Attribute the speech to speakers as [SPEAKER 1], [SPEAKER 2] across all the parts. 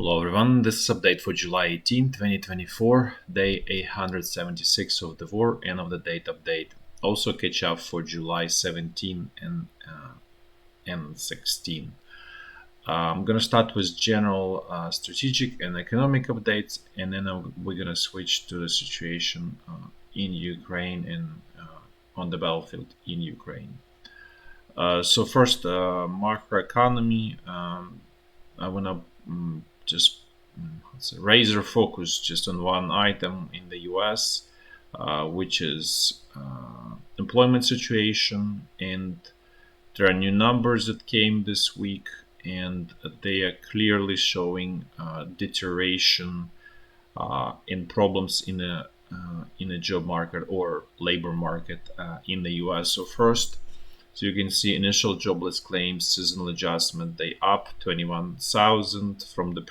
[SPEAKER 1] Hello everyone, this is update for July 18, 2024, day 876 of the war, end of the date update. Also catch up for July 17 and 16. I'm going to start with general strategic and economic updates, and then we're going to switch to the situation in Ukraine and on the battlefield in Ukraine. So first, macroeconomy. I want to just razor focus just on one item in the US, which is employment situation, and there are new numbers that came this week, and they are clearly showing deterioration in problems in a job market or labor market in the US. So first, so you can see initial jobless claims, seasonal adjustment, they up 21,000 from the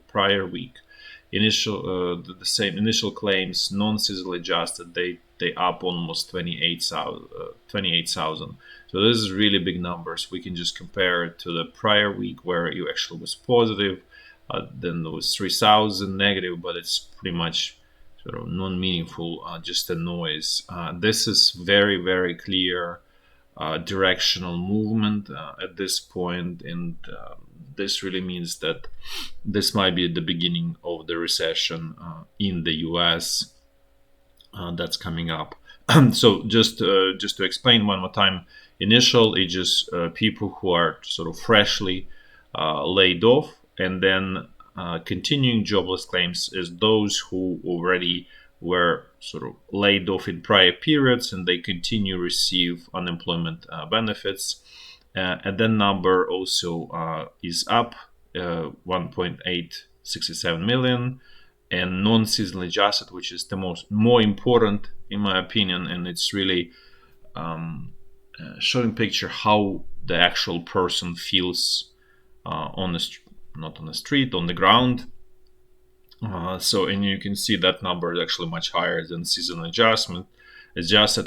[SPEAKER 1] prior week. The same initial claims, non-seasonal adjusted, they up almost 28,000. So this is really big numbers. We can just compare it to the prior week where you actually was positive, then there was 3,000 negative, but it's pretty much sort of non-meaningful, just a noise. This is very, very clear directional movement at this point, and this really means that this might be the beginning of the recession in the US that's coming up. So just to explain one more time, initial is just people who are sort of freshly laid off, and then continuing jobless claims is those who already were sort of laid off in prior periods and they continue to receive unemployment benefits. And that number also is up 1.867 million. And non-seasonally adjusted, which is the more important in my opinion, and it's really showing picture how the actual person feels not on the street, on the ground. And you can see that number is actually much higher than seasonal adjusted,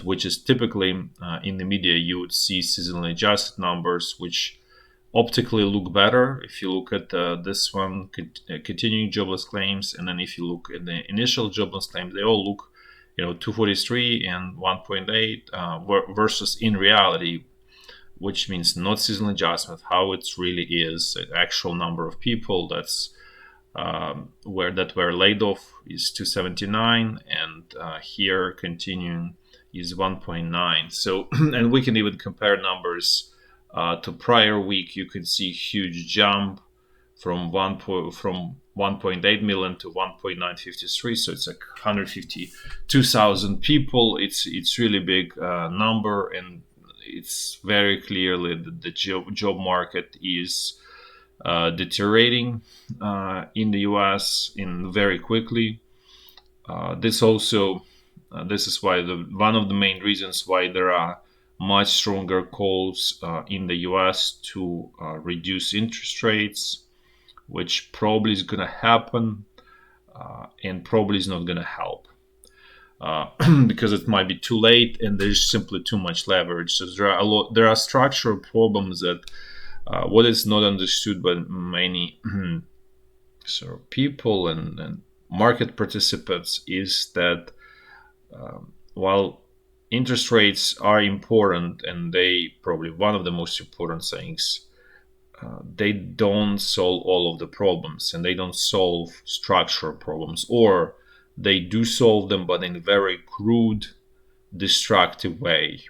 [SPEAKER 1] which is typically in the media you would see seasonally adjusted numbers, which optically look better. If you look at this one, continuing jobless claims, and then if you look at the initial jobless claims, they all look, 243 and 1.8 versus in reality, which means not seasonal adjustment, how it really is, the actual number of people that's were laid off is 279, and here continuing is 1.9. So, and we can even compare numbers to prior week. You can see huge jump from 1.8 million to 1.953. So it's like 152,000 people. It's really big number, and it's very clearly that the job market is deteriorating in the US very quickly. This is why one of the main reasons why there are much stronger calls in the US to reduce interest rates, which probably is going to happen and probably is not going to help because it might be too late and there's simply too much leverage. So there are structural problems that what is not understood by many sort of people and market participants is that while interest rates are important and they probably one of the most important things, they don't solve all of the problems and they don't solve structural problems, or they do solve them but in a very crude, destructive way.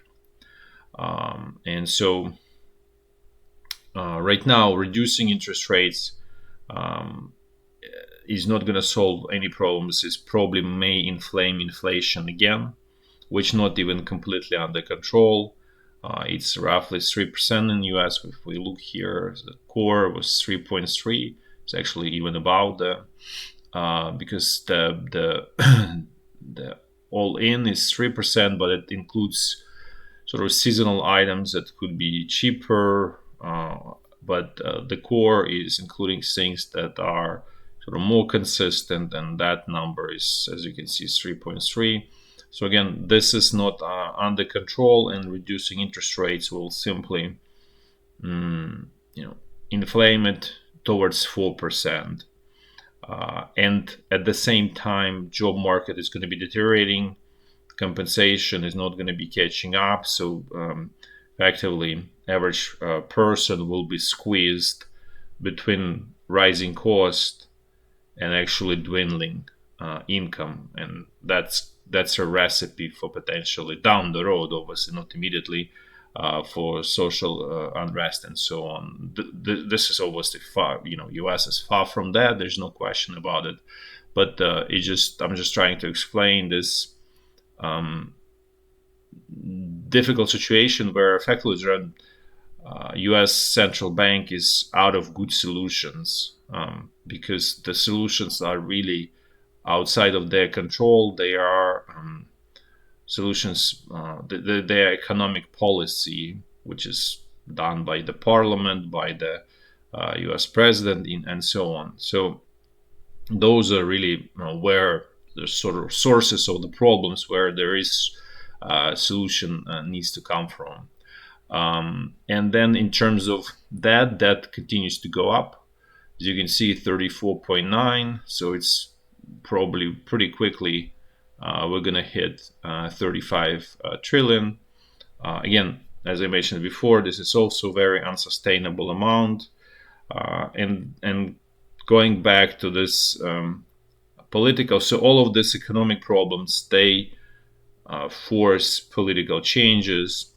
[SPEAKER 1] And so right now, reducing interest rates is not going to solve any problems. It probably may inflame inflation again, which not even completely under control. It's roughly 3% in the US. If we look here, the core was 3.3. It's actually even about because the all in is 3%, but it includes sort of seasonal items that could be cheaper. But the core is including things that are sort of more consistent, and that number is, as you can see, 3.3. So again, this is not under control, and reducing interest rates will simply, inflame it towards 4%. And at the same time, job market is going to be deteriorating. Compensation is not going to be catching up. So effectively, average person will be squeezed between rising cost and actually dwindling income, and that's a recipe for potentially down the road, obviously not immediately, for social unrest and so on. This is obviously far, U.S. is far from that. There's no question about it. But I'm just trying to explain this difficult situation where effectively the U.S. central bank is out of good solutions, because the solutions are really outside of their control. They are solutions, their economic policy, which is done by the parliament, by the U.S. president, and so on. So those are really where the sort of sources of the problems, where there is solution needs to come from. And then in terms of that continues to go up. As you can see, 34.9. So it's probably pretty quickly we're going to hit 35 trillion. Again, as I mentioned before, this is also a very unsustainable amount. And going back to this political, so all of these economic problems, they force political changes.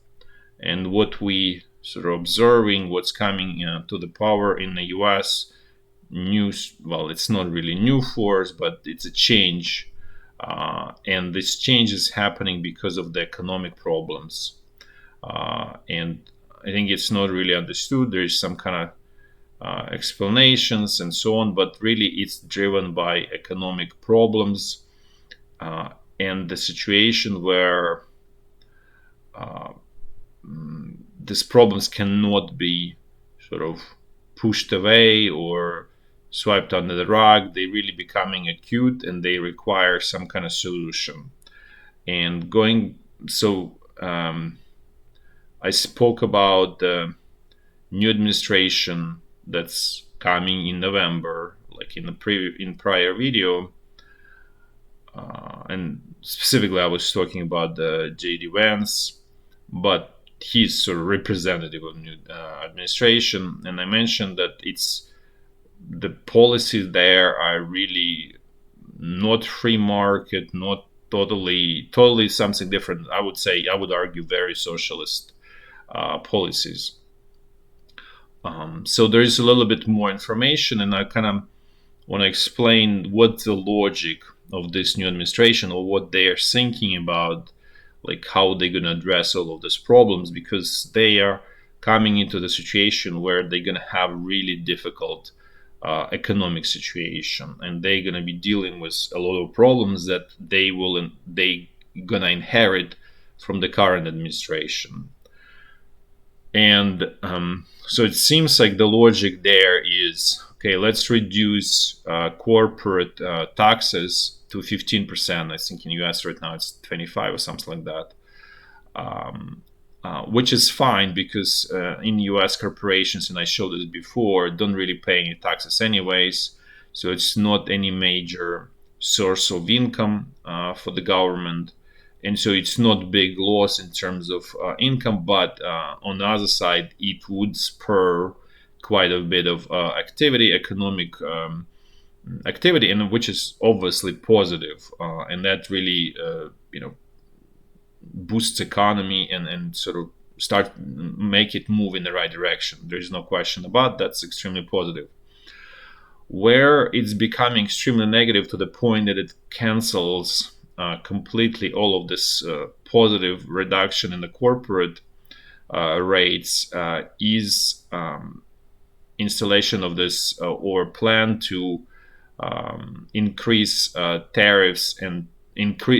[SPEAKER 1] And what we sort of observing, what's coming to the power in the U.S., well, it's not really new force, but it's a change. And this change is happening because of the economic problems. And I think it's not really understood. There is some kind of explanations and so on, but really it's driven by economic problems and the situation where these problems cannot be sort of pushed away or swept under the rug. They really becoming acute and they require some kind of solution. And I spoke about the new administration that's coming in November, like in prior video, and specifically I was talking about the J.D. Vance, but he's sort of representative of new administration, and I mentioned that the policies there are really not free market, not totally something different. I would argue very socialist policies. So there is a little bit more information, and I kind of want to explain what the logic of this new administration or what they are thinking about, like how they're going to address all of these problems, because they are coming into the situation where they're going to have really difficult economic situation, and they're going to be dealing with a lot of problems that they going to inherit from the current administration. And so it seems like the logic there is, okay, let's reduce corporate taxes to 15%. I think in US right now it's 25 or something like that, which is fine because in US corporations, and I showed this before, don't really pay any taxes anyways. So it's not any major source of income for the government. And so it's not big loss in terms of income, but on the other side, it would spur quite a bit of economic activity, and which is obviously positive, and that really boosts economy and sort of make it move in the right direction. There's no question about that. That's extremely positive. Where it's becoming extremely negative to the point that it cancels completely all of this positive reduction in the corporate rates is installation of this or plan to increase tariffs and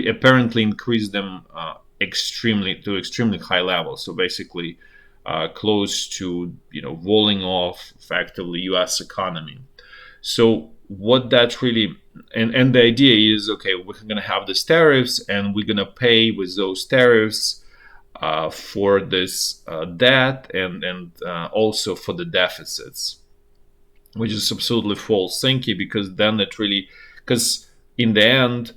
[SPEAKER 1] apparently increase them extremely high levels. So basically close to walling off effectively U.S. economy. So what that really and the idea is, okay, we're going to have these tariffs and we're going to pay with those tariffs for this debt and also for the deficits. which is absolutely false thinking, because then it really, because in the end,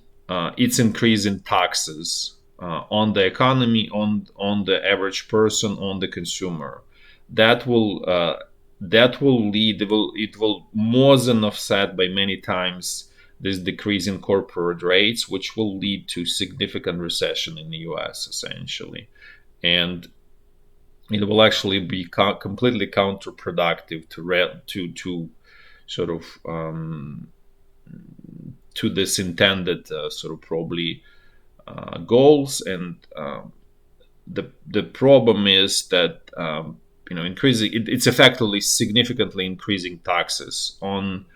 [SPEAKER 1] it's increasing taxes on the economy, on the average person, on the consumer. That will lead, it will more than offset by many times this decrease in corporate rates, which will lead to significant recession in the US essentially. And it will actually be completely counterproductive to sort of to this intended sort of probably goals. And the problem is that increasing it's effectively significantly increasing taxes on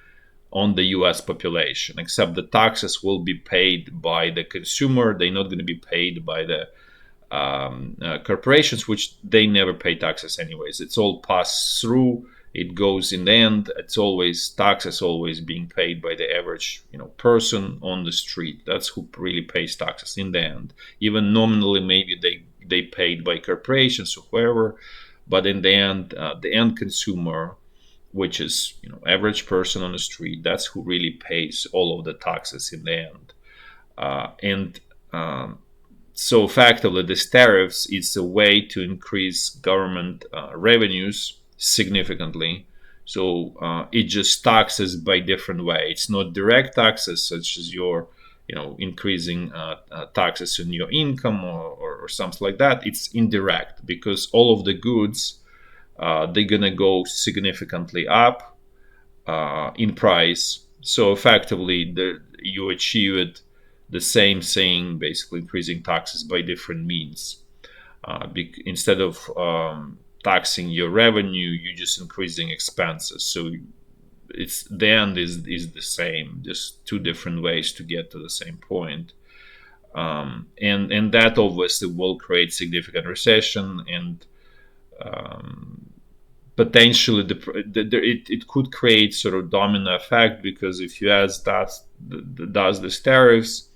[SPEAKER 1] the U.S. population. Except the taxes will be paid by the consumer; they're not going to be paid by the corporations, which they never pay taxes anyways. It's all passed through. It goes in the end. It's always taxes always being paid by the average person on the street. That's who really pays taxes in the end. Even nominally, maybe they paid by corporations or whoever, but in the end consumer, which is average person on the street, that's who really pays all of the taxes in the end. And So effectively, these tariffs is a way to increase government revenues significantly. So it just taxes by different way. It's not direct taxes, such as your, increasing taxes on your income or something like that. It's indirect, because all of the goods they're gonna go significantly up in price. So effectively, you achieve it the same thing, basically increasing taxes by different means. Instead of taxing your revenue, you're just increasing expenses. So it's the end is the same, just two different ways to get to the same point. And that obviously will create significant recession, and potentially it could create sort of domino effect, because if US does these tariffs,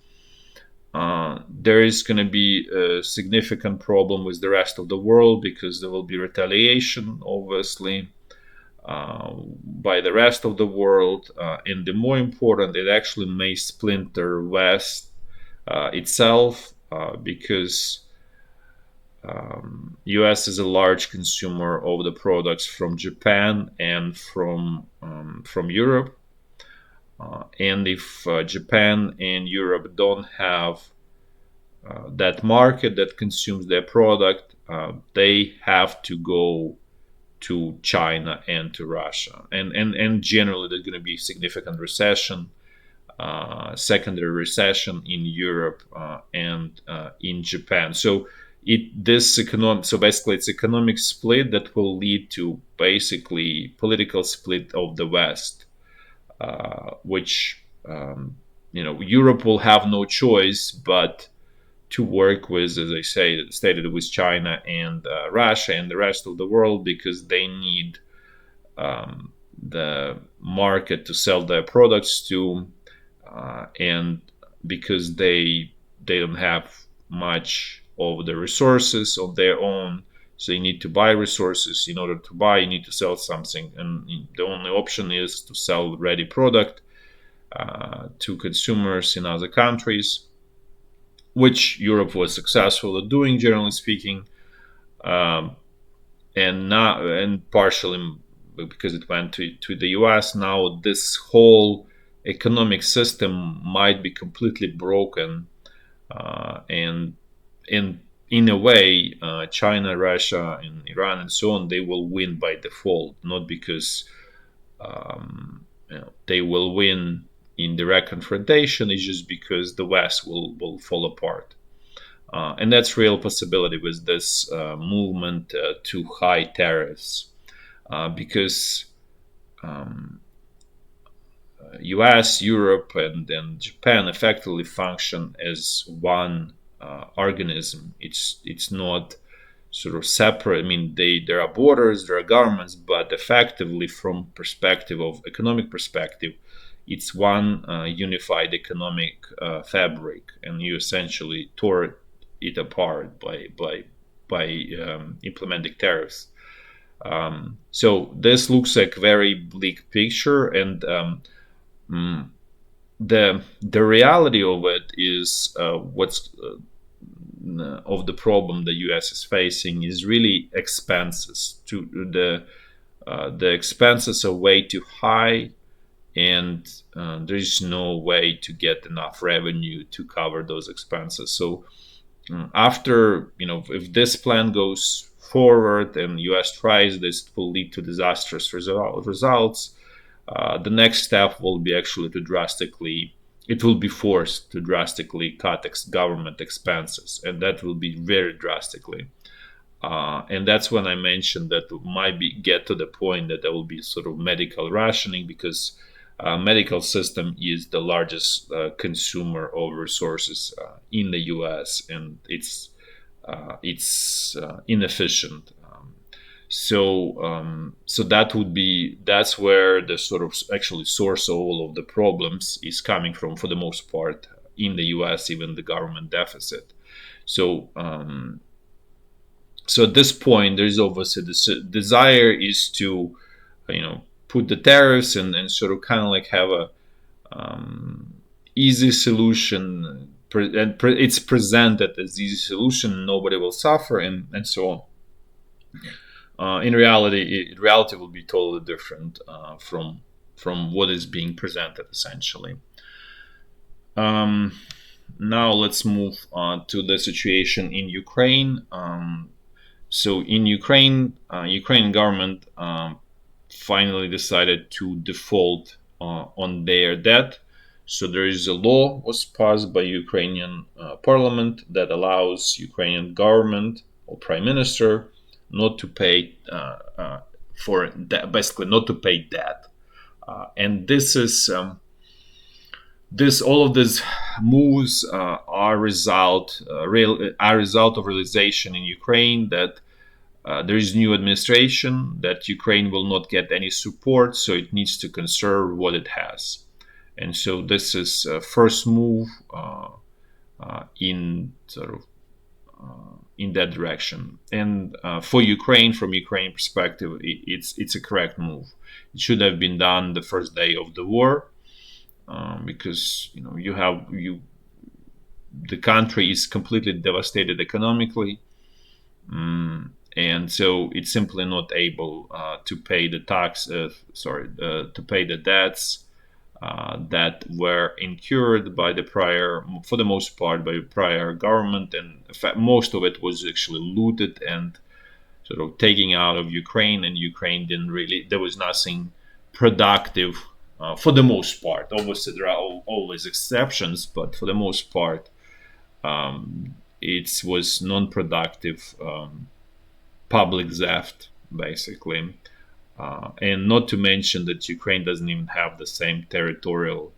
[SPEAKER 1] there is going to be a significant problem with the rest of the world, because there will be retaliation, obviously, by the rest of the world. And the more important, it actually may splinter West itself, because US is a large consumer of the products from Japan and from Europe. And if Japan and Europe don't have that market that consumes their product, they have to go to China and to Russia. And generally, there's going to be significant recession, secondary recession in Europe and in Japan. So basically it's economic split that will lead to basically political split of the West, which Europe will have no choice but to work with, as I stated, with China and Russia and the rest of the world, because they need the market to sell their products to, and because they don't have much of the resources of their own. So you need to buy resources. In order to buy, you need to sell something, and the only option is to sell ready product to consumers in other countries, which Europe was successful at doing, generally speaking, and partially because it went to the US. Now this whole economic system might be completely broken, and in a way, China, Russia, and Iran, and so on, they will win by default, not because they will win in direct confrontation. It's just because the West will fall apart. And that's real possibility with this movement to high tariffs, because US, Europe, and Japan effectively function as one organism. It's not sort of separate. I mean, there are borders, there are governments, but effectively, from economic perspective, it's one unified economic fabric, and you essentially tore it apart by implementing tariffs. So this looks like very bleak picture, and the reality of it is what's of the problem the U.S. is facing is really expenses. To the expenses are way too high, and there is no way to get enough revenue to cover those expenses. So after, if this plan goes forward and U.S. tries this, will lead to disastrous results. The next step will be actually to drastically, it will be forced to drastically cut government expenses, and that will be very drastically. And that's when I mentioned that it might get to the point that there will be sort of medical rationing, because medical system is the largest consumer of resources in the U.S., and it's inefficient. So that's where the sort of actually source of all of the problems is coming from, for the most part in the U.S. Even the government deficit. So at this point, there's obviously this desire is to, put the tariffs and sort of kind of like have a easy solution, and it's presented as easy solution. Nobody will suffer, and so on. In reality will be totally different from what is being presented, essentially. Now let's move on to the situation in Ukraine. So in Ukraine, Ukrainian government finally decided to default on their debt. So there is a law was passed by Ukrainian parliament that allows Ukrainian government or prime minister not to pay for debt, basically not to pay debt. And this is all of these moves are a result of realization in Ukraine that there is new administration, that Ukraine will not get any support, so it needs to conserve what it has. And so this is first move in sort of in that direction. And for Ukraine, from Ukraine perspective, it's a correct move. It should have been done the first day of the war, because the country is completely devastated economically. And so it's simply not able to pay the to pay the debts that were incurred by the prior, for the most part, by the prior government. And in fact, most of it was actually looted and sort of taken out of Ukraine, and Ukraine didn't really, there was nothing productive for the most part. Obviously, there are always exceptions, but for the most part, it was non-productive public theft, basically. And not to mention that Ukraine doesn't even have the same territorial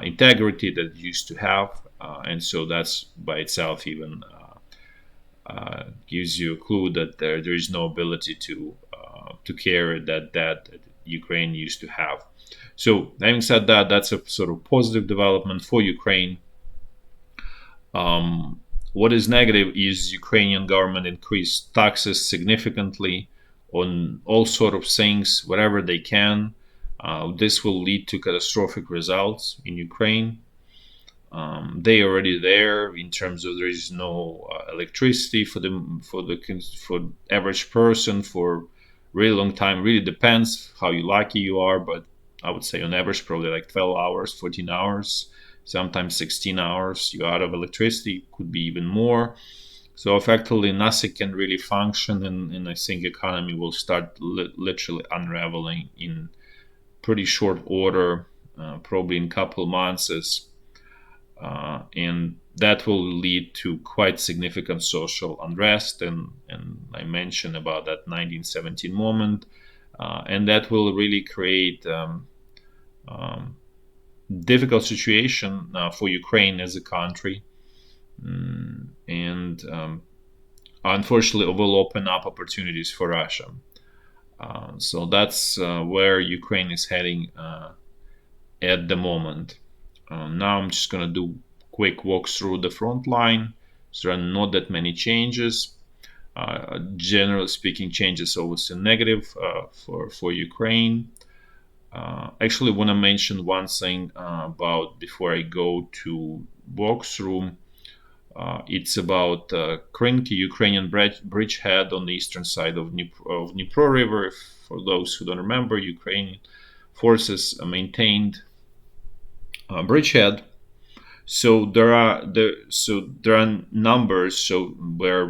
[SPEAKER 1] integrity that it used to have. And so that's by itself even gives you a clue that there is no ability to carry that debt that Ukraine used to have. So having said that, that's a sort of positive development for Ukraine. What is negative is Ukrainian government increased taxes significantly on all sort of things, whatever they can. This will lead to catastrophic results in Ukraine. They are already there in terms of there is no electricity for average person for really long time. Really depends how lucky you are, but I would say on average probably like 12 hours, 14 hours, sometimes 16 hours you're out of electricity, could be even more. So effectively nothing can really function, and I think economy will start literally unraveling in pretty short order, probably in a couple of months. And that will lead to quite significant social unrest, and I mentioned about that 1917 moment, and that will really create difficult situation for Ukraine as a country, and unfortunately it will open up opportunities for Russia. So that's where Ukraine is heading at the moment. Now I'm just going to do quick walk through the front line. So there are not that many changes. Generally speaking, changes always in negative for Ukraine. Actually, want to mention one thing about before I go to walkthrough. It's about Krinky, Ukrainian bridgehead on the eastern side of Dnipro River. For those who don't remember, Ukrainian forces maintained bridgehead. So there are numbers. So were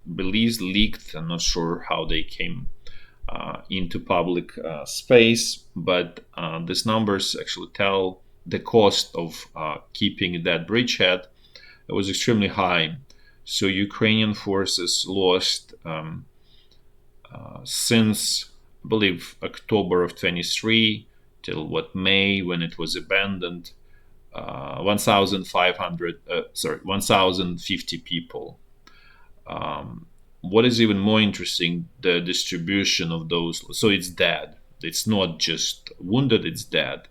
[SPEAKER 1] released, leaked. I'm not sure how they came into public space, but these numbers actually tell the cost of keeping that bridgehead. It was extremely high. So Ukrainian forces lost since, I believe, October of 23 till what May, when it was abandoned, 1,050 people. What is even more interesting, the distribution of those. So it's dead. It's not just wounded, it's dead.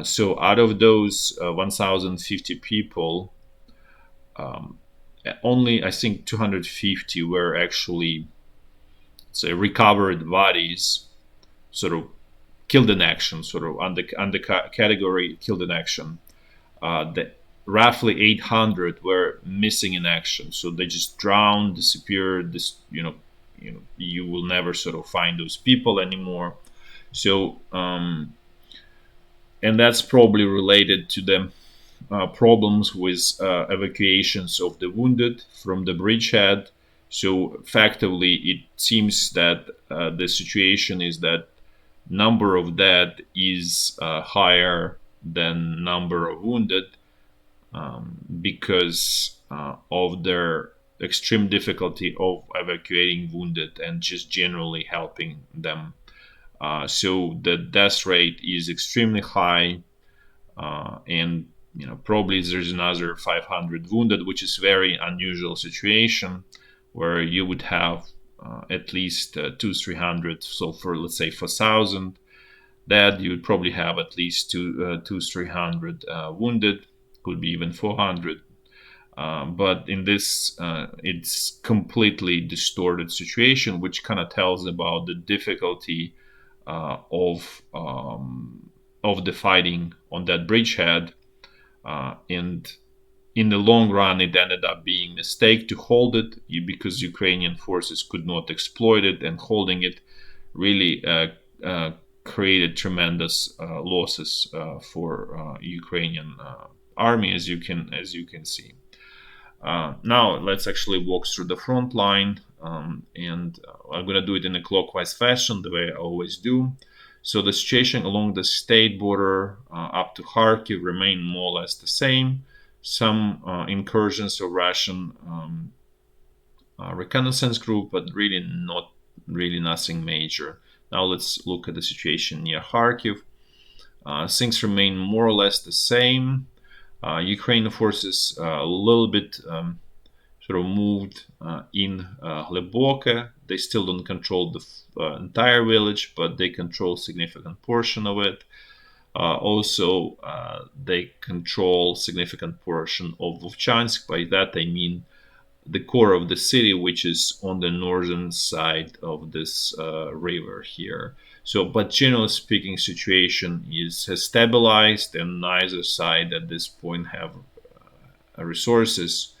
[SPEAKER 1] So out of those 1,050 people, only I think 250 were actually, say, recovered bodies, sort of killed in action, sort of under category killed in action. Roughly 800 were missing in action, so they just drowned, disappeared. You will never sort of find those people anymore. So, and that's probably related to the problems with evacuations of the wounded from the bridgehead. So effectively, it seems that the situation is that number of dead is higher than number of wounded, because of their extreme difficulty of evacuating wounded and just generally helping them. So the death rate is extremely high, and probably there's another 500 wounded, which is very unusual situation where you would have at least 200-300. So for, let's say, for 1,000 dead, you would probably have at least 200-300 wounded, could be even 400. But in this, it's completely distorted situation, which kind of tells about the difficulty of the fighting on that bridgehead, and in the long run, it ended up being a mistake to hold it, because Ukrainian forces could not exploit it, and holding it really created tremendous losses for Ukrainian army, as you can see. Now let's actually walk through the front line, and I'm going to do it in a clockwise fashion, the way I always do. So the situation along the state border up to Kharkiv remain more or less the same. Some incursions of Russian reconnaissance group, but really nothing major. Now let's look at the situation near Kharkiv. Things remain more or less the same. Ukrainian forces a little bit sort of moved in Gleboke. They still don't control the entire village, but they control a significant portion of it. Also, they control significant portion of Vovchansk. By that I mean the core of the city, which is on the northern side of this river here. So, but generally speaking, situation has stabilized, and neither side at this point have resources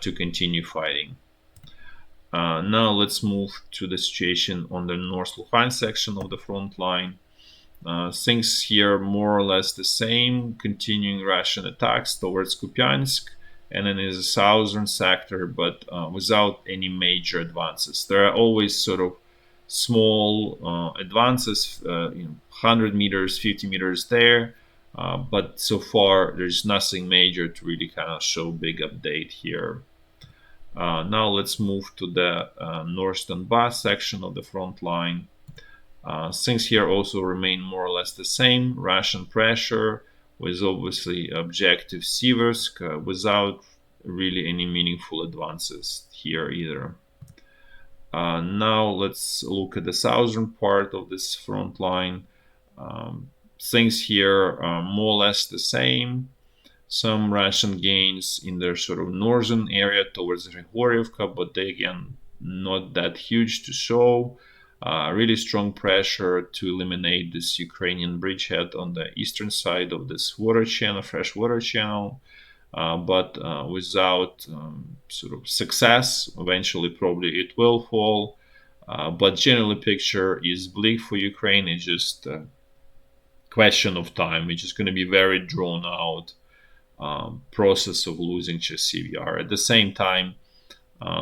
[SPEAKER 1] to continue fighting. Now let's move to the situation on the North Luhansk section of the front line. Things here more or less the same, continuing Russian attacks towards Kupiansk and then in the southern sector, but without any major advances. There are always sort of small advances, 100 meters, 50 meters there, but so far there's nothing major to really kind of show big update here. Now let's move to the North Donbass section of the front line. Things here also remain more or less the same. Russian pressure with obviously objective Siversk, without really any meaningful advances here either. Now let's look at the southern part of this front line. Things here are more or less the same. some Russian gains in their sort of northern area towards Grigorievka, but they again not that huge to show. Really strong pressure to eliminate this Ukrainian bridgehead on the eastern side of this water channel, fresh water channel, but without sort of success. Eventually, probably it will fall. But generally, picture is bleak for Ukraine. It's just a question of time. It's just going to be very drawn out process of losing Chersiv. At the same time,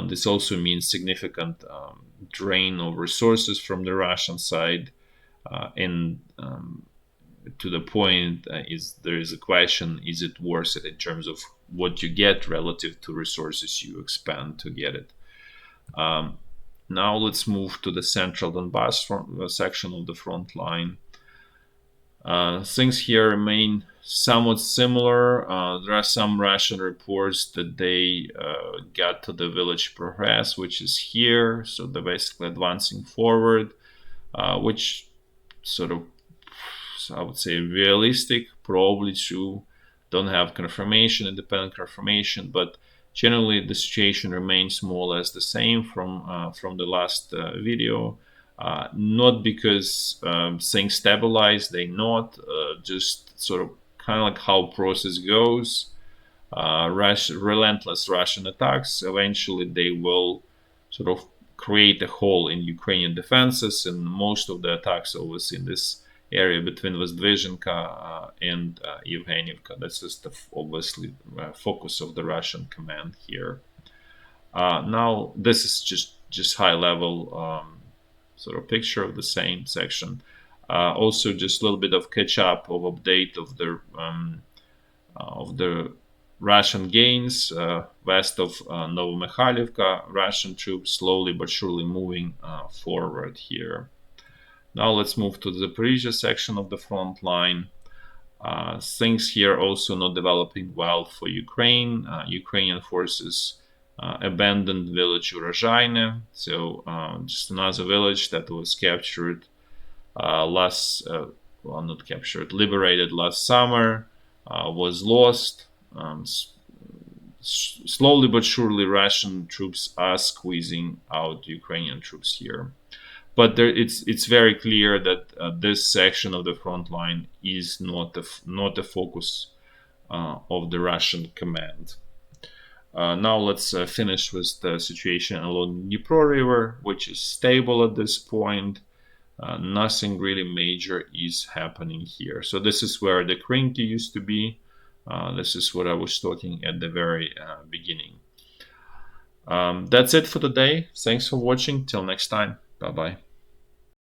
[SPEAKER 1] this also means significant drain of resources from the Russian side, and to the point is there is a question: is it worth it in terms of what you get relative to resources you expend to get it? Now let's move to the central Donbass section of the front line. Things here remain somewhat similar. There are some Russian reports that they got to the village Progress, which is here. So they're basically advancing forward, which sort of, I would say, realistic, probably true. Don't have confirmation, independent confirmation, but generally the situation remains more or less the same from the last video. Not because things stabilize, they not, just sort of kind of like how process goes. Relentless Russian attacks, eventually they will sort of create a hole in Ukrainian defenses, and most of the attacks always in this area between Vozdvizhenka and Yevhenivka. This is the obviously focus of the Russian command here. Now this is just high level sort of picture of the same section. Also, just a little bit of catch up of update of the Russian gains west of Novomikhailivka. Russian troops slowly but surely moving forward here. Now let's move to the Zaporizhya section of the front line. Things here also not developing well for Ukraine. Ukrainian forces abandoned village Urozhayne, so just another village that was captured liberated last summer, was lost. Slowly but surely, Russian troops are squeezing out Ukrainian troops here. But it's very clear that this section of the front line is not the focus of the Russian command. Now let's finish with the situation along Dnipro River, which is stable at this point. Nothing really major is happening here. So this is where the Krinky used to be. This is what I was talking at the very beginning. That's it for today. Thanks for watching. Till next time. Bye-bye.